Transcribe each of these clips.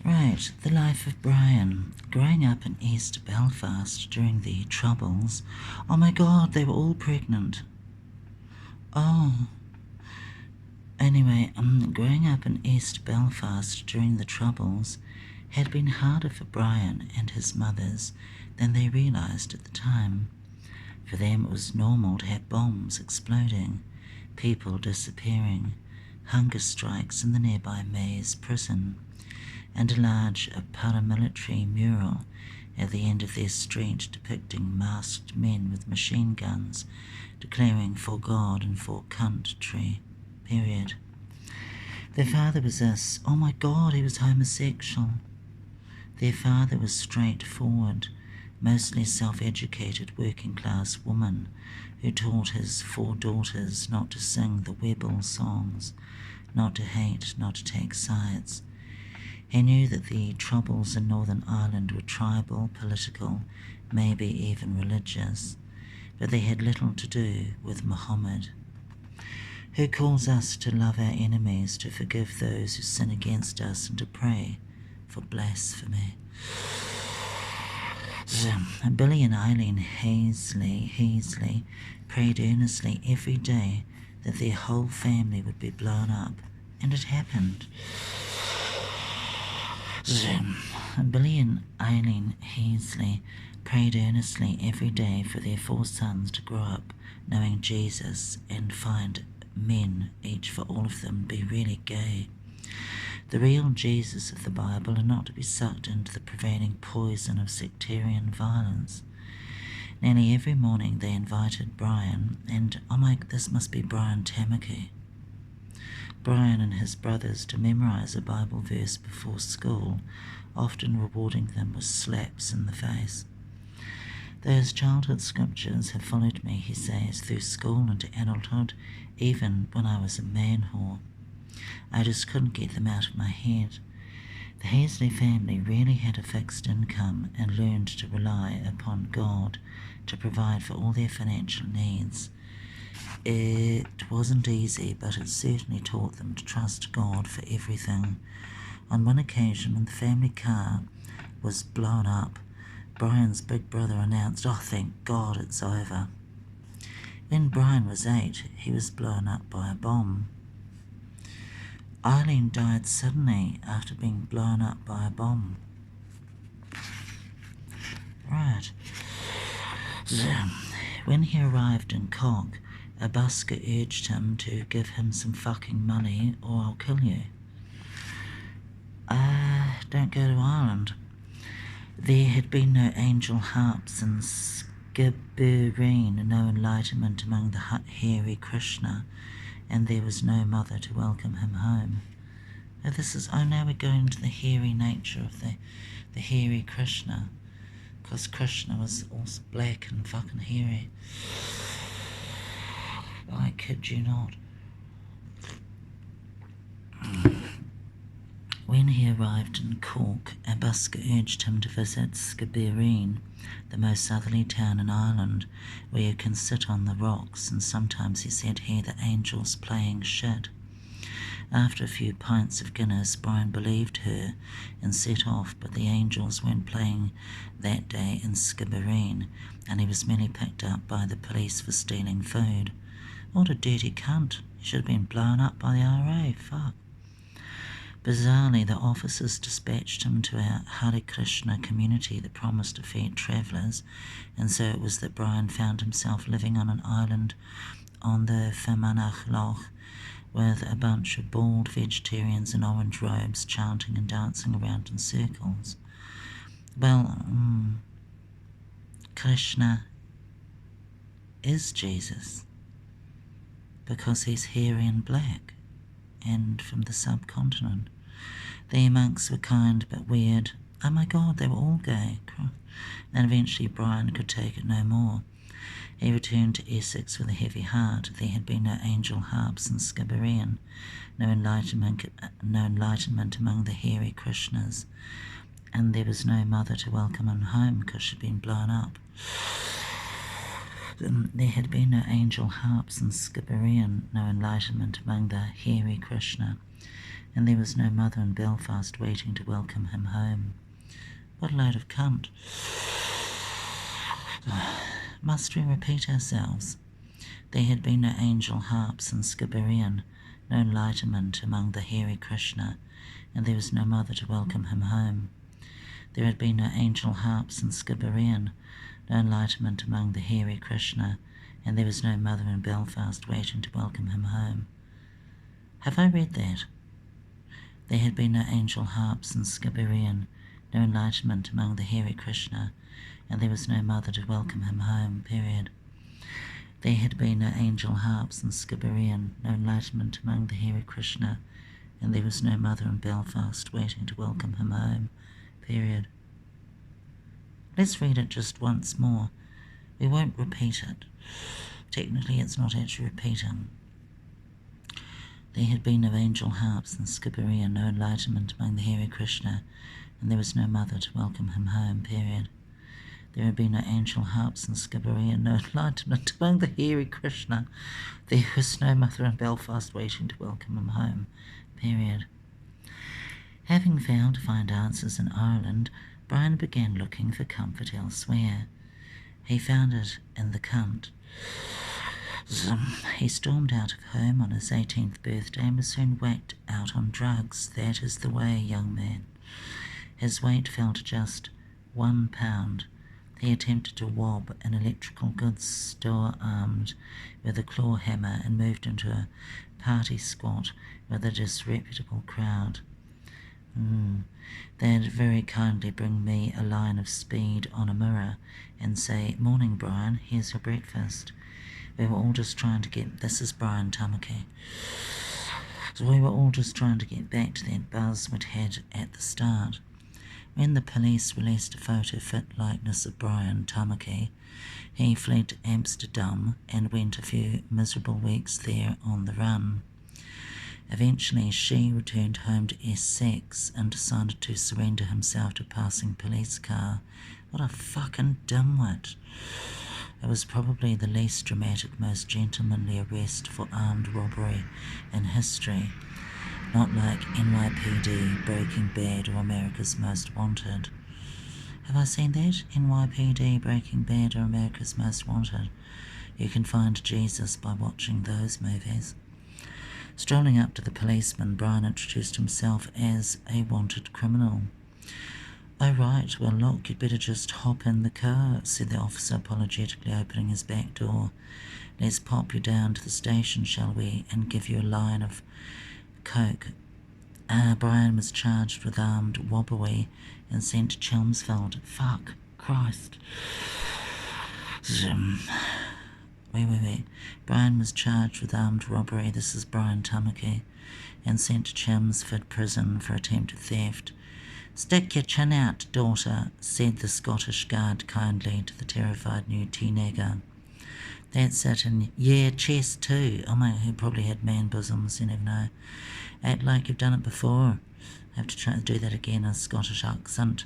Right, the life of Brian. Growing up in East Belfast during the Troubles. Oh my god, they were all pregnant. Oh. Anyway, growing up in East Belfast during the Troubles had been harder for Brian and his mothers than they realised at the time. For them it was normal to have bombs exploding, people disappearing, hunger strikes in the nearby Maze prison, and a large paramilitary mural at the end of their street depicting masked men with machine guns declaring for God and for country. Period. Their father was this. Oh my god, he was homosexual. Their father was straightforward, mostly self-educated working-class woman who taught his 4 daughters not to sing the Webble songs, not to hate, not to take sides. He knew that the troubles in Northern Ireland were tribal, political, maybe even religious, but they had little to do with Muhammad, who calls us to love our enemies, to forgive those who sin against us, and to pray for blasphemy. Billy and Eileen Heasley prayed earnestly every day that their whole family would be blown up, and it happened. Billy and Eileen Heasley prayed earnestly every day for their 4 sons to grow up knowing Jesus and find men, each for all of them, be really gay. The real Jesus of the Bible, and not to be sucked into the prevailing poison of sectarian violence. Nearly every morning they invited Brian, and this must be Brian Tamaki, Brian and his brothers, to memorize a Bible verse before school, often rewarding them with slaps in the face. Those childhood scriptures have followed me, he says, through school into adulthood, even when I was a man-whore. I just couldn't get them out of my head. The Heasley family really had a fixed income and learned to rely upon God to provide for all their financial needs. It wasn't easy, but it certainly taught them to trust God for everything. On one occasion, when the family car was blown up, Brian's big brother announced, "Oh, thank God, it's over." When Brian was 8, he was blown up by a bomb. Eileen died suddenly after being blown up by a bomb. Right. When he arrived in Cork, a busker urged him to give him some fucking money or I'll kill you. Don't go to Ireland. There had been no angel harps in Skibbereen, no enlightenment among the hairy Krishna, and there was no mother to welcome him home. Now we're going to the hairy nature of the hairy Krishna, because Krishna was also black and fucking hairy. I kid you not. When he arrived in Cork, a busker urged him to visit Skibbereen, the most southerly town in Ireland, where you can sit on the rocks and sometimes, he said, hear the angels playing shit. After a few pints of Guinness, Brian believed her and set off, but the angels weren't playing that day in Skibbereen, and he was merely picked up by the police for stealing food. What a dirty cunt. He should have been blown up by the RA, fuck. Bizarrely, the officers dispatched him to a Hare Krishna community that promised to feed travellers, and so it was that Brian found himself living on an island on the Fermanagh Loch with a bunch of bald vegetarians in orange robes chanting and dancing around in circles. Well, Krishna is Jesus, because he's hairy and black, and from the subcontinent. The monks were kind but weird. Oh my God, they were all gay. Then eventually Brian could take it no more. He returned to Essex with a heavy heart. There had been no angel harps in Skibbereen, no enlightenment among the hairy Krishnas, and there was no mother to welcome him home because she'd been blown up. There had been no angel harps in Skibbereen, no enlightenment among the hairy Krishna, and there was no mother in Belfast waiting to welcome him home. What a load of cunt. Must we repeat ourselves? There had been no angel harps in Skibbereen, no enlightenment among the hairy Krishna, and there was no mother to welcome him home. There had been no angel harps in Skibbereen, no enlightenment among the hairy Krishna, and there was no mother in Belfast waiting to welcome him home. Have I read that? There had been no angel harps in Skibbereen, no enlightenment among the hairy Krishna, and there was no mother to welcome him home, period. There had been no angel harps in Skibbereen, no enlightenment among the hairy Krishna, and there was no mother in Belfast waiting to welcome him home, period. Let's read it just once more. We won't repeat it. Technically, it's not actually repeating. There had been no angel harps in Skibbereen, no enlightenment among the hairy Krishna, and there was no mother to welcome him home, period. There had been no angel harps in Skibbereen, no enlightenment among the hairy Krishna. There was no mother in Belfast waiting to welcome him home, period. Having failed to find answers in Ireland, Brian began looking for comfort elsewhere. He found it in the cunt. He stormed out of home on his 18th birthday and was soon whacked out on drugs. That is the way, young man. His weight fell to just 1 pound. He attempted to rob an electrical goods store armed with a claw hammer and moved into a party squat with a disreputable crowd. They'd very kindly bring me a line of speed on a mirror and say, "Morning, Brian, here's your breakfast." We were all just trying to get... This is Brian Tamaki. So we were all just trying to get back to that buzz we'd had at the start. When the police released a photo fit likeness of Brian Tamaki, he fled to Amsterdam and went a few miserable weeks there on the run. Eventually, she returned home to Essex and decided to surrender himself to a passing police car. What a fucking dimwit. It was probably the least dramatic, most gentlemanly arrest for armed robbery in history. Not like NYPD, Breaking Bad, or America's Most Wanted. Have I seen that? NYPD, Breaking Bad, or America's Most Wanted. You can find Jesus by watching those movies. Strolling up to the policeman, Brian introduced himself as a wanted criminal. "Oh, right, well, look, you'd better just hop in the car," said the officer, apologetically opening his back door. "Let's pop you down to the station, shall we, and give you a line of coke." Brian was charged with armed robbery and sent to Chelmsford. Fuck, Christ. Wait. Brian was charged with armed robbery, this is Brian Tamaki, and sent to Chelmsford prison for attempted theft. "Stick your chin out, daughter," said the Scottish guard kindly to the terrified new teenager. "That's it, and yeah, chest too." Oh my, he probably had man bosoms, you never know. "Act like you've done it before." I have to try to do that again in a Scottish accent,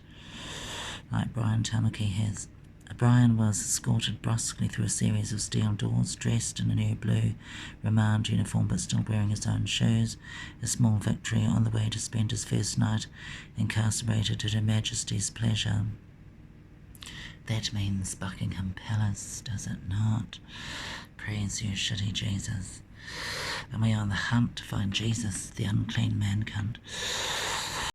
like Brian Tamaki has. Brian was escorted brusquely through a series of steel doors, dressed in a new blue remand uniform but still wearing his own shoes, a small victory on the way to spend his first night incarcerated at Her Majesty's pleasure. That means Buckingham Palace, does it not? Praise you, shitty Jesus. And we are on the hunt to find Jesus, the unclean man cunt.